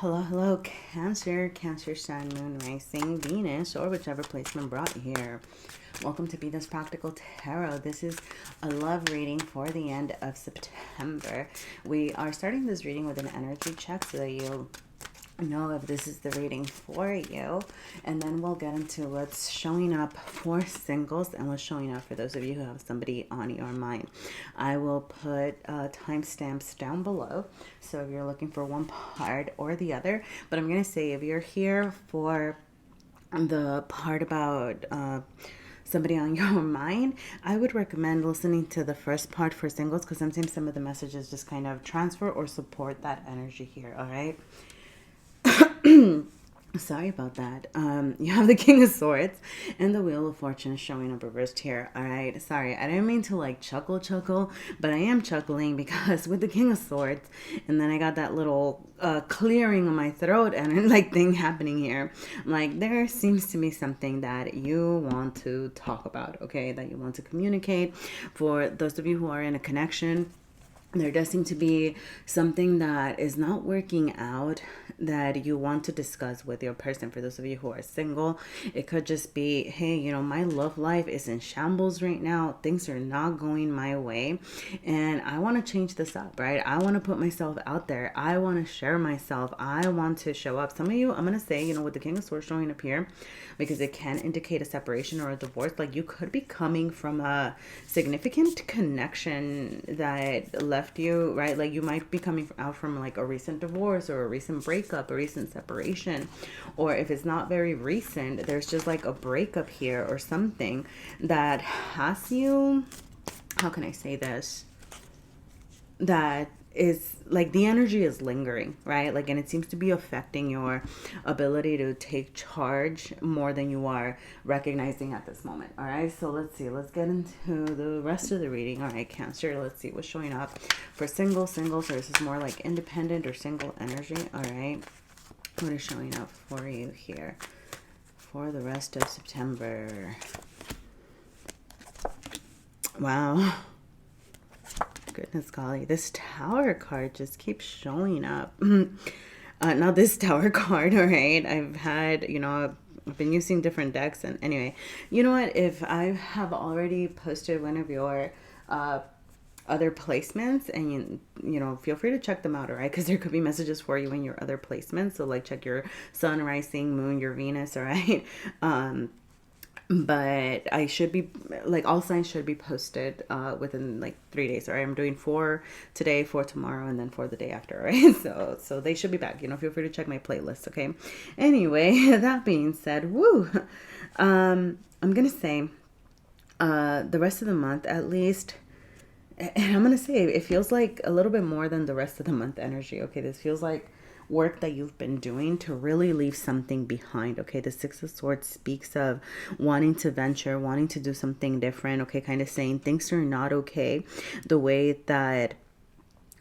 Hello, Cancer, Sun, Moon, Rising, Venus, or whichever placement brought you here. Welcome to Be This Practical Tarot. This is a love reading for the end of September. We are starting this reading with an energy check so that you'll know if this is the reading for you, and then we'll get into what's showing up for singles and what's showing up for those of you who have somebody on your mind. I will put timestamps down below, so if you're looking for one part or the other, but I'm going to say if you're here for the part about somebody on your mind, I would recommend listening to the first part for singles, because sometimes some of the messages just kind of transfer or support that energy here. All right. Sorry about that. You have the King of Swords and the Wheel of Fortune showing up reversed here. All right. Sorry, I didn't mean to like chuckle, but I am chuckling because with the King of Swords, and then I got that little clearing on my throat and like thing happening here. Like there seems to be something that you want to talk about, okay? That you want to communicate. For those of you who are in a connection, there does seem to be something that is not working out that you want to discuss with your person. For those of you who are single, it could just be, hey, you know, my love life is in shambles right now. Things are not going my way, and I want to change this up, right? I want to put myself out there. I want to share myself. I want to show up. Some of you, I'm going to say, you know, with the King of Swords showing up here, because it can indicate a separation or a divorce, like you could be coming from a significant connection that left you, right? Like you might be coming out from like a recent divorce or a recent breakup, a recent separation, or if it's not very recent, there's just like a breakup here or something that has you, how can I say this, that is like the energy is lingering, right? Like, and it seems to be affecting your ability to take charge more than you are recognizing at this moment. All right, so let's see, let's get into the rest of the reading. All right, Cancer, let's see what's showing up for singles, or this is more like independent or single energy. All right, what is showing up for you here for the rest of September? Wow. Goodness golly, this Tower card just keeps showing up. Now this Tower card, all right, I've had, you know, I've been using different decks, and anyway, you know what, if I have already posted one of your other placements, and you know, feel free to check them out, all right, because there could be messages for you in your other placements, so like check your Sun, Rising, Moon, your Venus, all right. But I should be, like, all signs should be posted within like 3 days. All right, I'm doing 4 today, 4 tomorrow, and then 4 the day after. All right, so they should be back. You know, feel free to check my playlist. Okay. Anyway, that being said, woo. I'm gonna say, the rest of the month at least. And I'm gonna say it feels like a little bit more than the rest of the month energy. Okay, this feels like work that you've been doing to really leave something behind. Okay, the Six of Swords speaks of wanting to venture, wanting to do something different. Okay, kind of saying things are not okay the way that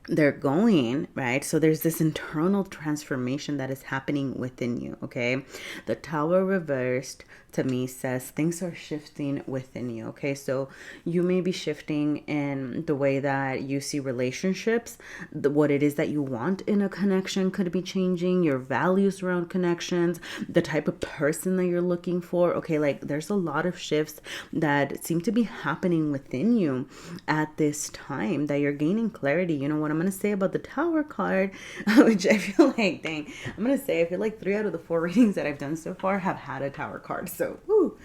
they're going, right? So there's this internal transformation that is happening within you. Okay, the Tower reversed to me says things are shifting within you. Okay, so you may be shifting in the way that you see relationships. What it is that you want in a connection could be changing. Your values around connections, the type of person that you're looking for. Okay, like there's a lot of shifts that seem to be happening within you at this time that you're gaining clarity. You know what I'm going to say about the Tower card, which I feel like, dang, I'm going to say I feel like 3 out of the 4 readings that I've done so far have had a Tower card. So, woo.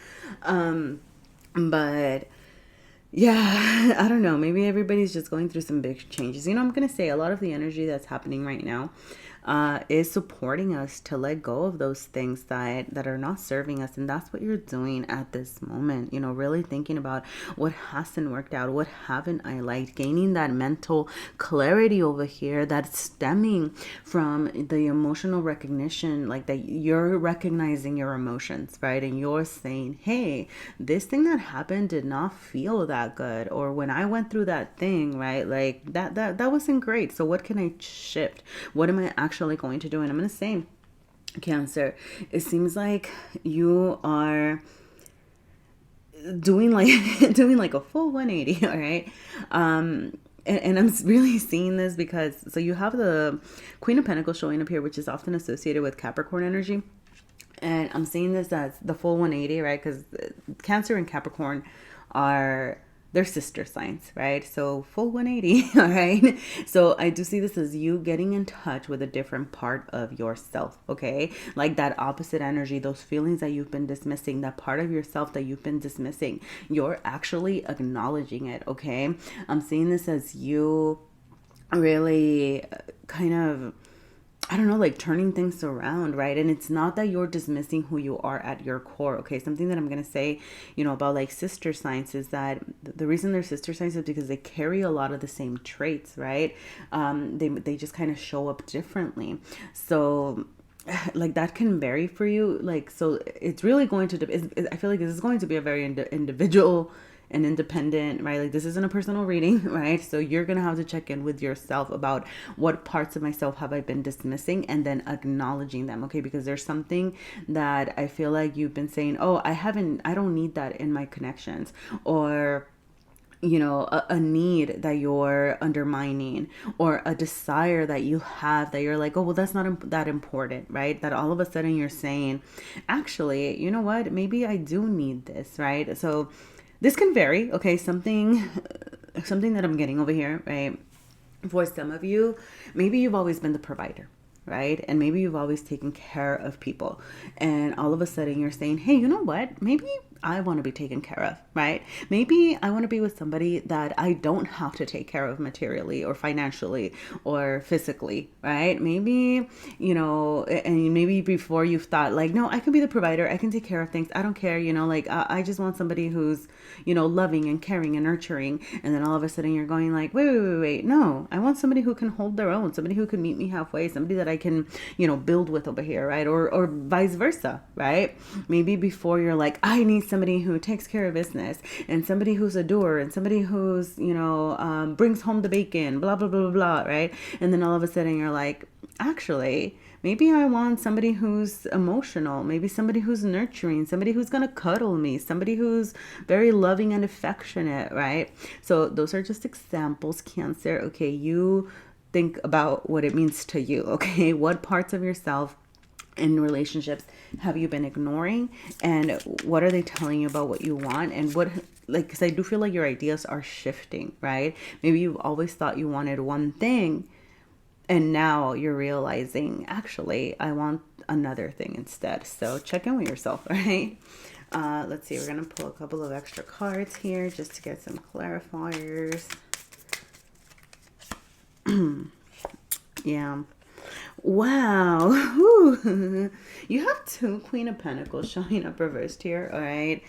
But yeah, I don't know. Maybe everybody's just going through some big changes. You know, I'm going to say a lot of the energy that's happening right now is supporting us to let go of those things that are not serving us. And that's what you're doing at this moment. You know, really thinking about what hasn't worked out, what haven't I liked, gaining that mental clarity over here that's stemming from the emotional recognition, like that you're recognizing your emotions, right? And you're saying, hey, this thing that happened did not feel that good. Or when I went through that thing, right? Like that wasn't great. So what can I shift? What am I actually going to do? And I'm going to say, Cancer, it seems like you are doing like a full 180, all right? and I'm really seeing this because, so you have the Queen of Pentacles showing up here, which is often associated with Capricorn energy. And I'm seeing this as the full 180, right? Because Cancer and Capricorn are, they're sister signs, right? So full 180, all right? So I do see this as you getting in touch with a different part of yourself, okay? Like that opposite energy, those feelings that you've been dismissing, that part of yourself that you've been dismissing, you're actually acknowledging it, okay? I'm seeing this as you really kind of, I don't know, like turning things around, right? And it's not that you're dismissing who you are at your core, okay? Something that I'm going to say, about like sister signs is that the reason they're sister signs is because they carry a lot of the same traits, right? They just kind of show up differently. So like that can vary for you. Like, so it's really going to, I feel like this is going to be a very individual and independent, right? Like this isn't a personal reading, right? So you're going to have to check in with yourself about what parts of myself have I been dismissing, and then acknowledging them, okay? Because there's something that I feel like you've been saying, oh, I don't need that in my connections, or a need that you're undermining, or a desire that you have that you're like, oh, well, that's not that important, right? That all of a sudden you're saying, actually, you know what? Maybe I do need this, right? So this can vary, okay? Something that I'm getting over here, right? For some of you, maybe you've always been the provider, right? And maybe you've always taken care of people. And all of a sudden you're saying, hey, you know what? Maybe I want to be taken care of, right? Maybe I want to be with somebody that I don't have to take care of materially or financially or physically, right? Maybe, and maybe before you've thought like, no, I can be the provider. I can take care of things. I don't care, like I just want somebody who's, loving and caring and nurturing. And then all of a sudden you're going like, wait. No, I want somebody who can hold their own, somebody who can meet me halfway, somebody that I can, build with over here, right? Or vice versa, right? Maybe before you're like, I need somebody who takes care of business, and somebody who's a doer, and somebody who's, brings home the bacon, blah, blah, blah, blah, blah, right? And then all of a sudden you're like, actually, maybe I want somebody who's emotional, maybe somebody who's nurturing, somebody who's going to cuddle me, somebody who's very loving and affectionate, right? So those are just examples, Cancer. Okay, you think about what it means to you, okay? What parts of yourself in relationships have you been ignoring, and what are they telling you about what you want, and what, like, because I do feel like your ideas are shifting, right? Maybe you've always thought you wanted one thing, and now you're realizing, actually, I want another thing instead. So check in with yourself, right? Let's see, we're going to pull a couple of extra cards here just to get some clarifiers. Yeah. Wow. You have two Queen of Pentacles showing up reversed here. All right.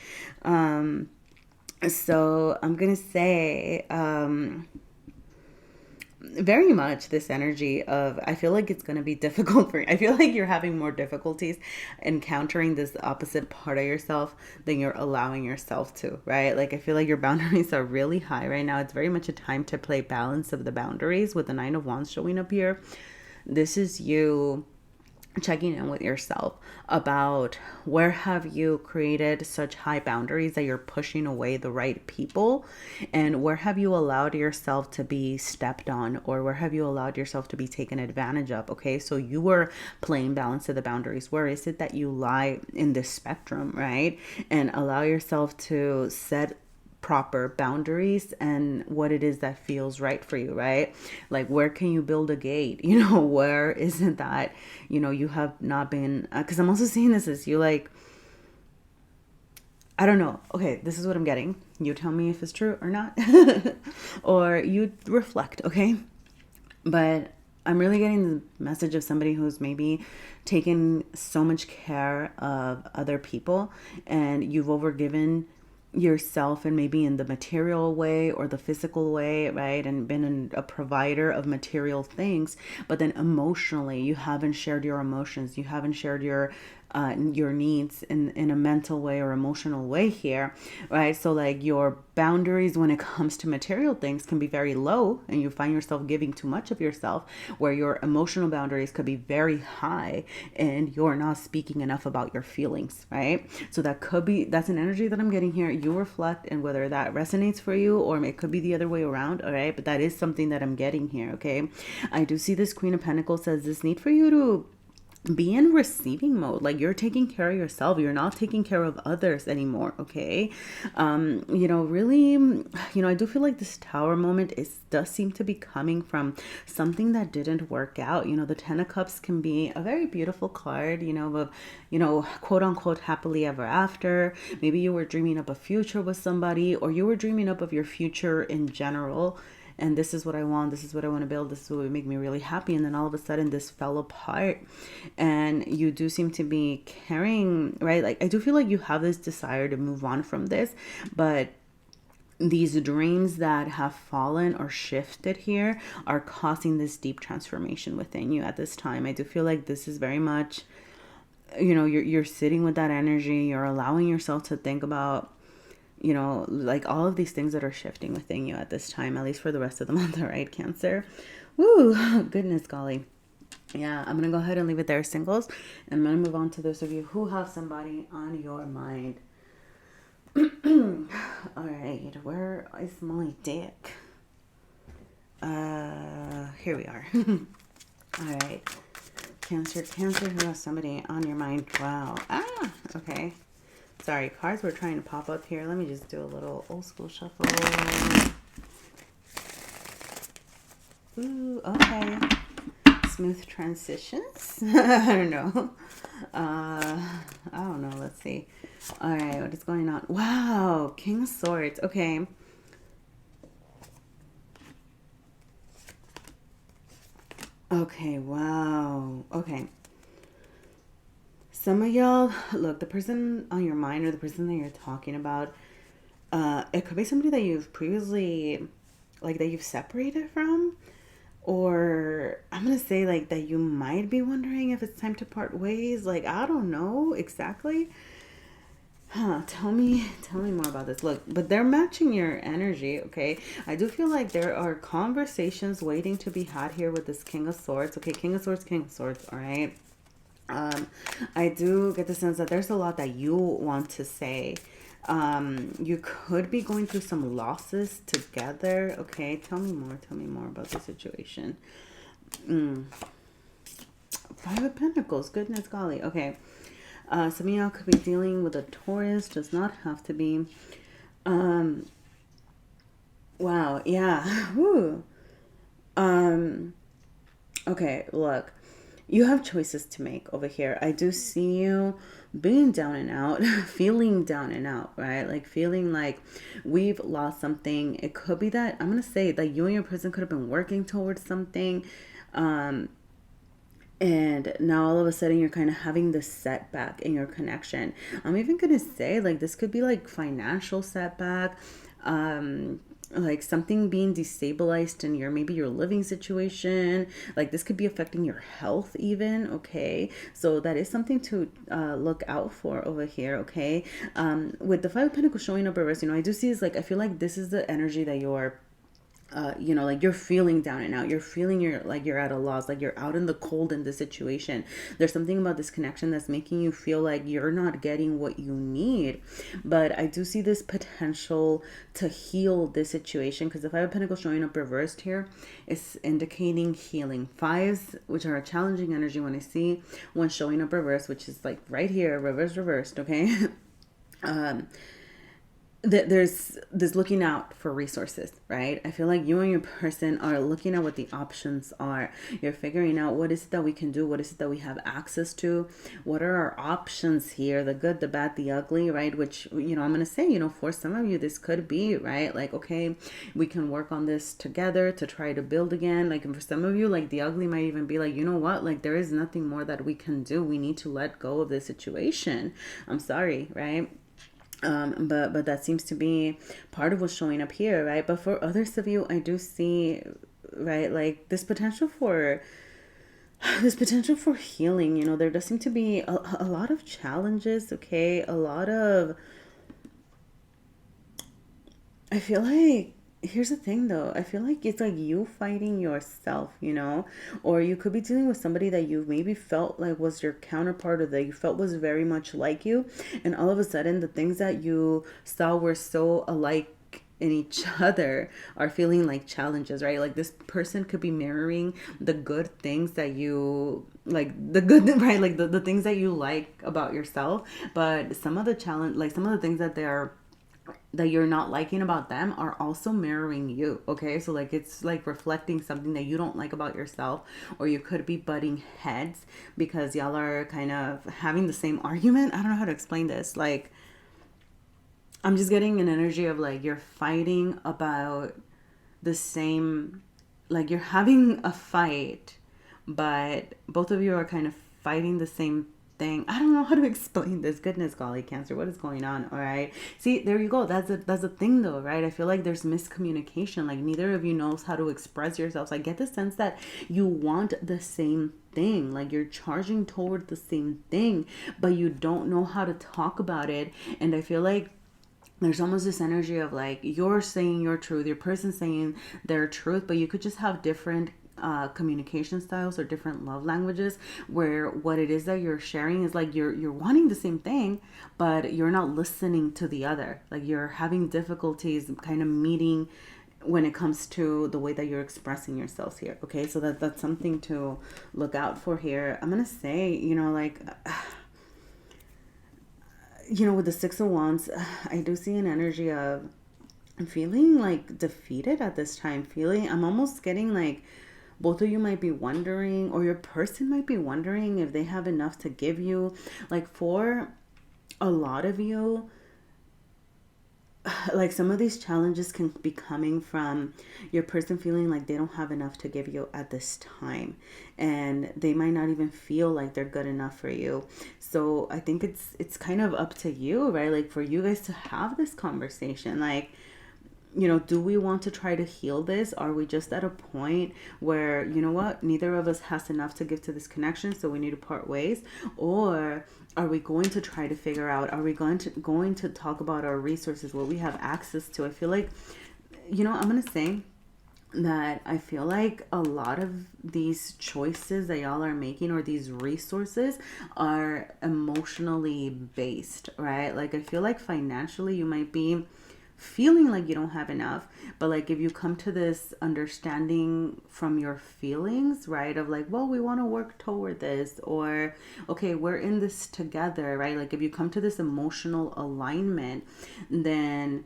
So I'm going to say, very much this energy of, I feel like it's going to be difficult for you. I feel like you're having more difficulties encountering this opposite part of yourself than you're allowing yourself to, right? Like, I feel like your boundaries are really high right now. It's very much a time to play balance of the boundaries with the Nine of Wands showing up here. This is you checking in with yourself about where have you created such high boundaries that you're pushing away the right people, and where have you allowed yourself to be stepped on, or where have you allowed yourself to be taken advantage of. Okay, so you were playing balance to the boundaries. Where is it that you lie in this spectrum, right? And allow yourself to set proper boundaries and what it is that feels right for you, right? Like, where can you build a gate? Where isn't that, you have not been, because I'm also seeing this as you, like, I don't know. Okay, this is what I'm getting. You tell me if it's true or not. Or you reflect, okay? But I'm really getting the message of somebody who's maybe taken so much care of other people, and you've overgiven yourself, and maybe in the material way or the physical way, right? And been a provider of material things, but then emotionally you haven't shared your emotions, you haven't shared your your needs in a mental way or emotional way here, right? So like your boundaries when it comes to material things can be very low, and you find yourself giving too much of yourself, where your emotional boundaries could be very high and you're not speaking enough about your feelings, right? So that's an energy that I'm getting here. You reflect, and whether that resonates for you, or it could be the other way around, all right? But that is something that I'm getting here, okay? I do see this Queen of Pentacles says this need for you to be in receiving mode. Like you're taking care of yourself, you're not taking care of others anymore, okay? Really, I do feel like this Tower moment does seem to be coming from something that didn't work out. The Ten of Cups can be a very beautiful card, of quote unquote happily ever after. Maybe you were dreaming up a future with somebody, or you were dreaming up of your future in general, and this is what I want, this is what I want to build, this is what would make me really happy. And then all of a sudden this fell apart, and you do seem to be carrying, right? Like I do feel like you have this desire to move on from this, but these dreams that have fallen or shifted here are causing this deep transformation within you at this time. I do feel like this is very much, you're sitting with that energy, you're allowing yourself to think about, like all of these things that are shifting within you at this time, at least for the rest of the month, all right, Cancer? Woo, goodness golly. Yeah, I'm going to go ahead and leave it there, singles. And I'm going to move on to those of you who have somebody on your mind. All right, where is my deck? Here we are. All right. Cancer, who has somebody on your mind? Wow. Okay. Sorry, cards were trying to pop up here. Let me just do a little old school shuffle. Ooh, okay. Smooth transitions. I don't know. I don't know. Let's see. All right, what is going on? Wow, King of Swords. Okay. Okay, wow. Okay. Some of y'all, look, the person on your mind or the person that you're talking about, it could be somebody that you've previously, like, that you've separated from. Or I'm going to say, like, that you might be wondering if it's time to part ways. Like, I don't know exactly. Tell me more about this. Look, but they're matching your energy, okay? I do feel like there are conversations waiting to be had here with this King of Swords. Okay, King of Swords, all right? I do get the sense that there's a lot that you want to say. You could be going through some losses together. Okay, tell me more about the situation. Five of Pentacles, goodness golly. Okay, some of y'all could be dealing with a Taurus, does not have to be. Wow, yeah. Woo. Okay, look. You have choices to make over here. I do see you being down and out, feeling down and out, right? Like feeling like we've lost something. It could be that, I'm going to say that you and your person could have been working towards something. And now all of a sudden you're kind of having this setback in your connection. I'm even going to say like this could be like financial setback. Like something being destabilized in maybe your living situation. Like this could be affecting your health even, okay? So that is something to look out for over here, okay? With the Five of Pentacles showing up reverse, I do see is like, I feel like this is the energy that you're like you're feeling down and out. You're feeling you're at a loss, like you're out in the cold in this situation. There's something about this connection that's making you feel like you're not getting what you need. But I do see this potential to heal this situation, because the Five of Pentacles showing up reversed here is indicating healing. Fives, which are a challenging energy, when I see one showing up reversed, which is like right here, reversed, okay? There's looking out for resources, right? I feel like you and your person are looking at what the options are. You're figuring out what is it that we can do, what is it that we have access to, what are our options here, the good, the bad, the ugly, right? Which, I'm going to say, for some of you, this could be, right? Like, okay, we can work on this together to try to build again. Like, and for some of you, like the ugly might even be like, you know what? Like, there is nothing more that we can do. We need to let go of this situation. I'm sorry, right? But that seems to be part of what's showing up here, right? But for others of you, I do see, right, like this potential for There's potential for healing. There does seem to be a lot of challenges, okay? A lot of, I feel like, here's the thing though. I feel like it's like you fighting yourself, or you could be dealing with somebody that you maybe felt like was your counterpart or that you felt was very much like you. And all of a sudden, the things that you saw were so alike in each other are feeling like challenges, right? Like this person could be mirroring the good things that you like, the good, right? Like the things that you like about yourself, but some of the challenge, like some of the things that you're not liking about them are also mirroring you. Okay, so like it's like reflecting something that you don't like about yourself, or you could be butting heads because y'all are kind of having the same argument. I don't know how to explain this. Like, I'm just getting an energy of like you're fighting about the same, like you're having a fight, but both of you are kind of fighting the same thing. I don't know how to explain this. Goodness golly, Cancer, what is going on? All right. See, there you go. That's a thing though, right? I feel like there's miscommunication. Like neither of you knows how to express yourselves. I get the sense that you want the same thing, like you're charging toward the same thing, but you don't know how to talk about it. And I feel like there's almost this energy of like you're saying your truth, your person saying their truth, but you could just have different communication styles or different love languages, where what it is that you're sharing is like you're wanting the same thing, but you're not listening to the other. Like you're having difficulties kind of meeting when it comes to the way that you're expressing yourselves here. Okay, so that's something to look out for here. I'm gonna say, like with the Six of Wands, I do see an energy of feeling like defeated at this time. I'm almost getting like both of you might be wondering, or your person might be wondering if they have enough to give you. Like for a lot of you, like some of these challenges can be coming from your person feeling like they don't have enough to give you at this time, and they might not even feel like they're good enough for you. So I think it's kind of up to you, right? Like for you guys to have this conversation, like, do we want to try to heal this? Are we just at a point where, what, neither of us has enough to give to this connection, so we need to part ways? Or are we going to try to figure out, are we going to talk about our resources, what we have access to? I feel like, I'm going to say that I feel like a lot of these choices that y'all are making, or these resources, are emotionally based, right? Like I feel like financially you might be feeling like you don't have enough, but like if you come to this understanding from your feelings, right, of like, well, we want to work toward this, or okay, we're in this together, right? Like if you come to this emotional alignment, then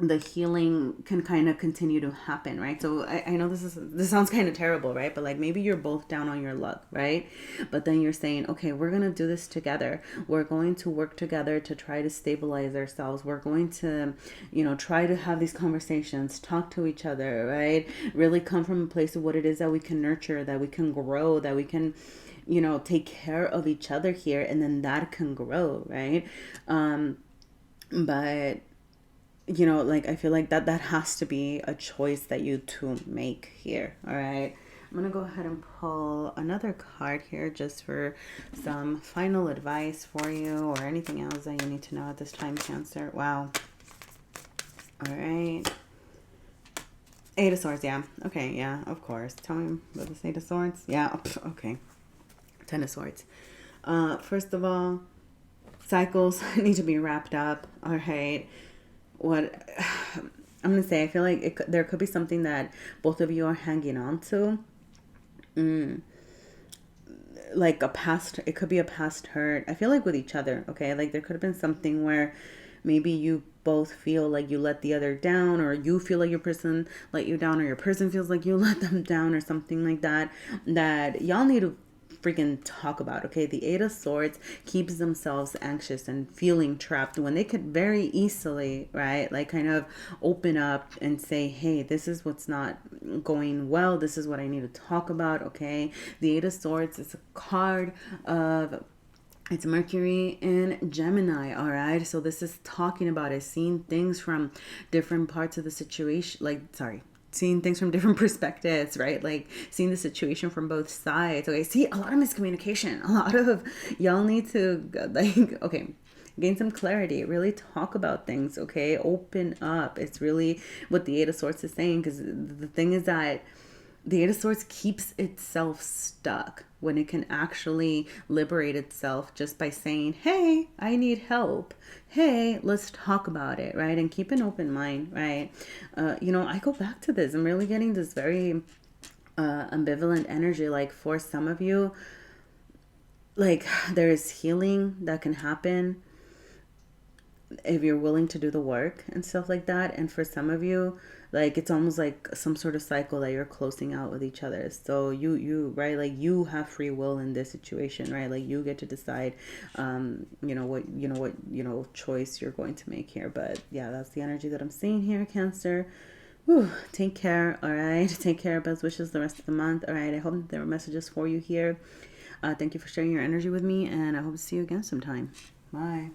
the healing can kind of continue to happen, right? So I know this sounds kind of terrible, right? But like maybe you're both down on your luck, right? But then you're saying, okay, we're gonna do this together. We're going to work together to try to stabilize ourselves. We're going to, try to have these conversations, talk to each other, right? Really come from a place of what it is that we can nurture, that we can grow, that we can, take care of each other here, and then that can grow, right? But like I feel like that has to be a choice that you two make here. All right, I'm gonna go ahead and pull another card here just for some final advice for you, or anything else that you need to know at this time, Cancer. Wow. All right, Eight of Swords. Yeah, okay, yeah, of course. Tell me about this Eight of Swords. Yeah, okay. Ten of Swords. First of all, cycles need to be wrapped up. All right, what I'm gonna say, I feel like there could be something that both of you are hanging on to, like a past. It could be a past hurt. I feel like with each other. Okay, like there could have been something where maybe you both feel like you let the other down, or you feel like your person let you down, or your person feels like you let them down, or something like that. That y'all need to freaking talk about. Okay, the Eight of Swords keeps themselves anxious and feeling trapped when they could very easily, right, like kind of open up and say, hey, this is what's not going well, this is what I need to talk about. Okay, the Eight of Swords is a card of, it's Mercury and Gemini, all right? So this is talking about it, seeing things from different parts of the situation, like, sorry, seeing things from different perspectives, right? Like seeing the situation from both sides. Okay, see, a lot of miscommunication. A lot of y'all need to like, okay, gain some clarity, really talk about things, okay? Open up. It's really what the Eight of Swords is saying, because the thing is that the Eight of Swords keeps itself stuck when it can actually liberate itself just by saying, hey, I need help. Hey, let's talk about it, right? And keep an open mind, right? I go back to this. I'm really getting this very ambivalent energy. Like for some of you, like there is healing that can happen if you're willing to do the work and stuff like that. And for some of you, like it's almost like some sort of cycle that you're closing out with each other. So you right, like you have free will in this situation, right? Like you get to decide what choice you're going to make here. But yeah, that's the energy that I'm seeing here, Cancer. Whew, take care. All right, take care. Best wishes the rest of the month. All right, I hope that there were messages for you here. Thank you for sharing your energy with me, and I hope to see you again sometime. Bye.